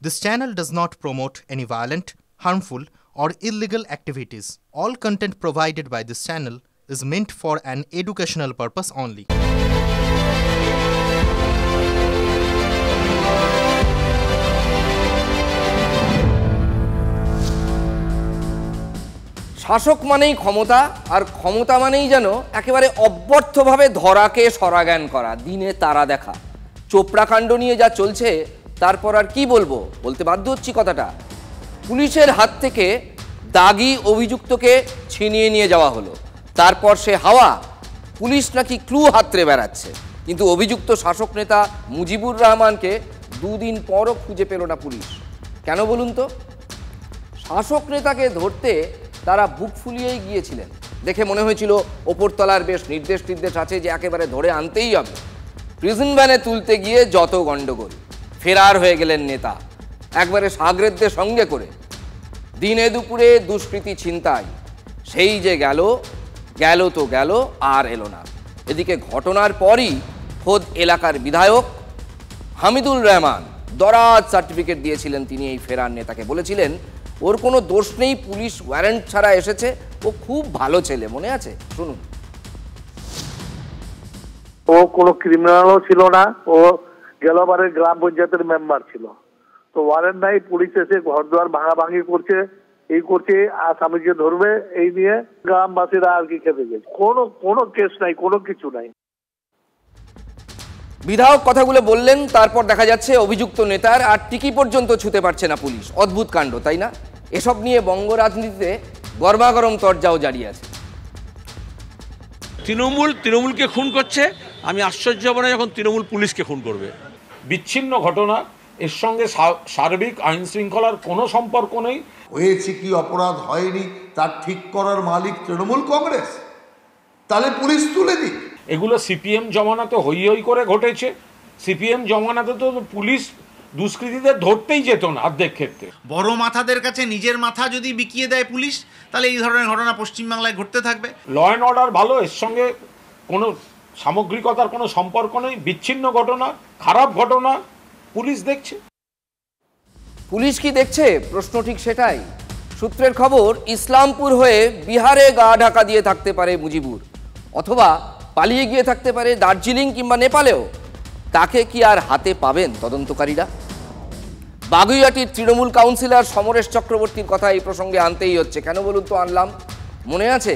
This channel does not promote any violent, harmful, or illegal activities. All content provided by this channel is meant for an educational purpose only. শাসক মানেই ক্ষমতা, আর ক্ষমতা মানেই যেন একেবারে অব্যর্থভাবে ধরাকে সরাজ্ঞান করা, দিনে তারা দেখা। চোপড়া কাণ্ড নিয়ে যা চলছে তারপর আর কি বলবো, বলতে বাধ্য হচ্ছি কথাটা। পুলিশের হাত থেকে দাগি অভিযুক্তকে ছিনিয়ে নিয়ে যাওয়া হলো, তারপর সে হাওয়া পুলিশ নাকি ক্লু হাতড়ে বেড়াচ্ছে, কিন্তু অভিযুক্ত শাসক নেতা মুজিবুর রহমানকে দুদিন পরও খুঁজে পেল না পুলিশ। কেন বলুন তো? শাসক নেতাকে ধরতে তারা বুক ফুলিয়েই গিয়েছিলেন, দেখে মনে হয়েছিল ওপরতলার বেশ নির্দেশ আছে যে একেবারে ধরে আনতেই হবে। প্রিজন ভ্যানে তুলতে গিয়ে যত গণ্ডগোল, ফেরার হয়ে গেলেন নেতা একবারে সাগরেদদের সঙ্গে করে। দিনে দুপুরে দুষ্কৃতী ছিনতাই, সেই যে গেল তো গেল, আর এলো না। এদিকে ঘটনার পরই খোদ এলাকার বিধায়ক হামিদুল রহমান দরাজ সার্টিফিকেট দিয়েছিলেন তিনি এই ফেরার নেতাকে, বলেছিলেন ওর কোনো দোষ নেই, পুলিশ ওয়ারেন্ট ছাড়া এসেছে, ও খুব ভালো ছেলে। মনে আছে? শুনুন। ও কোনো ক্রিমিনালও ছিল না, ও গেলবারের গ্রাম পঞ্চায়েতের মেম্বার ছিল। তো ওয়ারেন্ট নাই, পুলিশ এসে ঘর দুয়ার ভাঙাভাঙি করছে, এই করছে, আসামিকে ধরবে, এই নিয়ে গ্রামবাসীরা আর কি খেতে গেছে। কোনো কেস নাই, কোনো কিছু নাই। বিধায়ক কথাগুলো বললেন, তারপর দেখা যাচ্ছে অভিযুক্ত নেতার আর টিকি পর্যন্ত ছুঁতে পারছে না পুলিশ। অদ্ভুত কাণ্ড, তাই না? এসব নিয়ে বঙ্গ রাজনীতিতে গরমাগরম তরজাও জারি আছে। তৃণমূলকে খুন করছে, আমি আশ্চর্য হব না যখন তৃণমূল পুলিশকে খুন করবে। বিচ্ছিন্ন ঘটনা, এর সঙ্গে সার্বিক আইন শৃঙ্খলার কোনো সম্পর্ক নেই। হয়েছে কি অপরাধ হয়নি তার ঠিক করার মালিক তৃণমূল কংগ্রেস, তাহলে পুলিশ তুলে দিক। এগুলো সিপিএম জমানাতে হই হই করে ঘটেছে। সিপিএম জমানাতে তো পুলিশ দুষ্কৃতীদের ধরতেই যেত না অর্ধেক ক্ষেত্রে। বড় মাথাদের কাছে নিজের মাথা যদি বিকিয়ে দেয় পুলিশ, তাহলে এই ধরনের ঘটনা পশ্চিমবাংলায় ঘটতে থাকবে। ল অ্যান্ড অর্ডার ভালো, এর সঙ্গে কোনো সামগ্রিকতার কোনো সম্পর্ক নেই। বিচ্ছিন্ন ঘটনা, খারাপ ঘটনা, পুলিশ দেখছে। পুলিশ কি দেখছে? প্রশ্ন ঠিক সেটাই। সূত্রের খবর, ইসলামপুর হয়ে বিহারে গা ঢাকা দিয়ে থাকতে পারে মুজিবুর, অথবা পালিয়ে গিয়ে থাকতে পারে দার্জিলিং কিংবা নেপালেও। তাকে কি আর হাতে পাবেন তদন্তকারীরা? বাগুইআটির তৃণমূল কাউন্সিলর সমরেশ চক্রবর্তীর কথা এই প্রসঙ্গে আনতেই হচ্ছে। কেন বলুন তো আনলাম? মনে আছে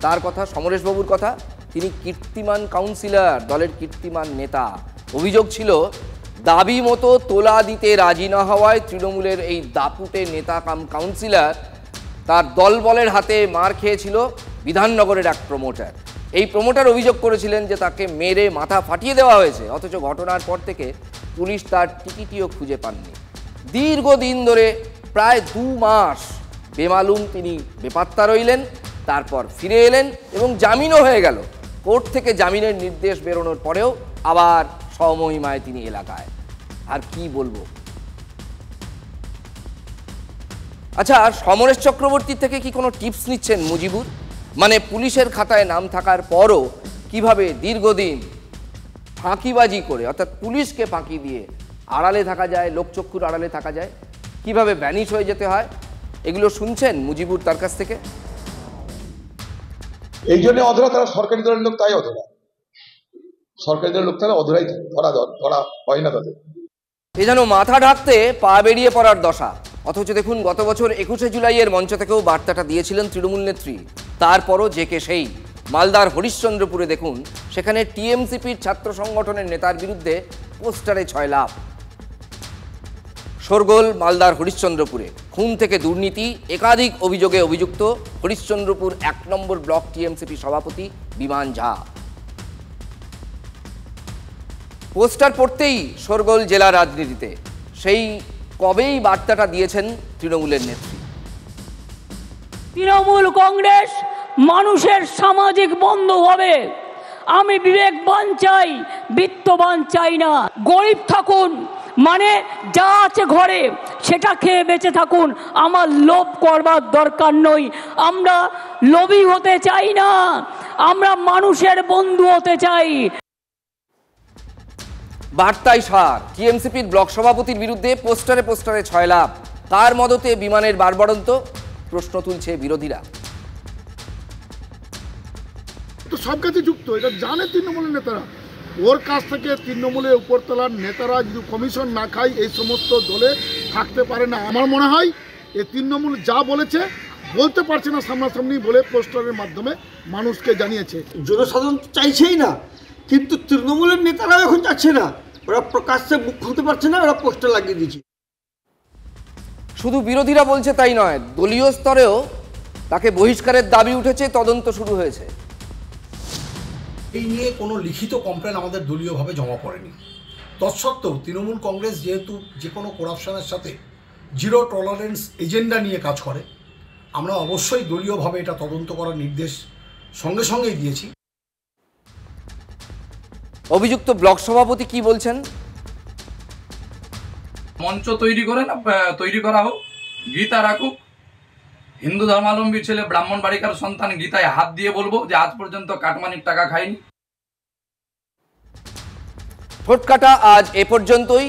তার কথা, সমরেশবাবুর কথা? তিনি কীর্তিমান কাউন্সিলর, দলের কীর্তিমান নেতা। অভিযোগ ছিল দাবি মতো তোলা দিতে রাজি না হওয়ায় তৃণমূলের এই দাপুটে নেতা কাম কাউন্সিলর তার দলবলের হাতে মার খেয়েছিল বিধাননগরের এক প্রমোটার। এই প্রমোটার অভিযোগ করেছিলেন যে তাকে মেরে মাথা ফাটিয়ে দেওয়া হয়েছে, অথচ ঘটনার পর থেকে পুলিশ তার টিকিটিও খুঁজে পাননি। দীর্ঘদিন ধরে প্রায় 2 মাস বেমালুম তিনি বেপাত্তা রইলেন, তারপর ফিরে এলেন এবং জামিনও হয়ে গেল। কোর্ট থেকে জামিনের নির্দেশ বেরোনোর পরেও আবার স্বমহিমায় তিনি এলাকায়। আর কি বলবো? আচ্ছা, সমরেশ চক্রবর্তীর থেকে কি কোনো টিপস নিচ্ছেন মুজিবুর? মানে পুলিশের খাতায় নাম থাকার পরও কিভাবে দীর্ঘদিন ফাঁকিবাজি করে, অর্থাৎ পুলিশকে ফাঁকি দিয়ে আড়ালে থাকা যায়, লোকচক্ষুর আড়ালে থাকা যায়, কিভাবে ভ্যানিশ হয়ে যেতে হয়, এগুলো শুনছেন মুজিবুর তার কাছ থেকে। এই জন্য অধরা তারা সরকারি দলের লোক, তাই অধরা। সরকারি দলের লোক তারা অধরাই ধরা হয় না তাদের। এ যেন মাথা ঢাকতে পা বেরিয়ে পড়ার দশা। অথচ দেখুন, গত বছর 21শে জুলাইয়ের মঞ্চ থেকেও বার্তাটা দিয়েছিলেন তৃণমূল নেত্রী। তারপরও যে কে সেই। মালদার হরিশ্চন্দ্রপুরে দেখুন, সেখানে টিএমসিপির ছাত্র সংগঠনের নেতার বিরুদ্ধে পোস্টারে 6 লাভ। শোরগোল মালদার হরিশ্চন্দ্রপুরে। খুন থেকে দুর্নীতি, একাধিক অভিযোগে অভিযুক্ত হরিশ্চন্দ্রপুর 1 নম্বর ব্লক টিএমসিপি সভাপতি বিমান ঝা। পোস্টার পড়তেই শোরগোল জেলা রাজনীতিতে। সেই কবেই বার্তাটা দিয়েছেন তৃণমূলের নেত্রী। তৃণমূল কংগ্রেস মানুষের সামাজিক বন্ধু হবে। আমি বিবেকবান চাই, বিত্তবান চাই না। গরিব থাকুন, মানে যা আছে ঘরে সেটা খেয়ে বেঁচে থাকুন, আমার লোভ করবার দরকার নই। আমরা লোভী হতে চাই না, আমরা মানুষের বন্ধু হতে চাই। বার্তায় সার, টিএমসিপির ব্লক সভাপতির বিরুদ্ধে পোস্টারে পোস্টারে ছয়লাভ, কার মদতে বিমানের বাড়বাড়ন্ত, প্রশ্ন তুলছে বিরোধীরা। তো সব কাছে যুক্ত, এটা জানে তৃণমূলের নেতারা। ওর কাছ থেকে তৃণমূলের উপরতলার নেতারা যদি কমিশন না খায় এই সমস্ত দলে থাকতে পারে না। আমার মনে হয় এই তৃণমূল যা বলেছে বলতে পারছে না সামনাসামনি বলে পোস্টারের মাধ্যমে মানুষকে জানিয়েছে। জনসাধারণ চাইছেই না, কিন্তু তৃণমূলের নেতারাও এখন যাচ্ছে না, ওরা প্রকাশ্যে মুখ খুলতে পারছে না, ওরা পোস্টার লাগিয়ে দিচ্ছে। শুধু বিরোধীরা বলছে তাই নয়, দলীয় স্তরেও তাকে বহিষ্কারের দাবি উঠেছে, তদন্ত শুরু হয়েছে। এই নিয়ে কোনো লিখিত কমপ্লেন আমাদের দলীয়ভাবে জমা পড়েনি। তৎসত্ত্বেও তৃণমূল কংগ্রেস যেহেতু যে কোনো করাপশনের সাথে জিরো টলারেন্স এজেন্ডা নিয়ে কাজ করে, আমরা অবশ্যই দলীয়ভাবে এটা তদন্ত করার নির্দেশ সঙ্গে সঙ্গেই দিয়েছি। অভিযুক্ত ব্লক সভাপতি কি বলছেন? মঞ্চ তৈরি করা হোক, গীতা রাখুক, হিন্দু ধর্মাবলম্বী ছেলে ব্রাহ্মণ বাড়িকার সন্তান গীতায় হাত দিয়ে বলবো যে আজ পর্যন্ত কাটমানির টাকা খায়নি। ঠোঁটকাটা আজ এ পর্যন্তই।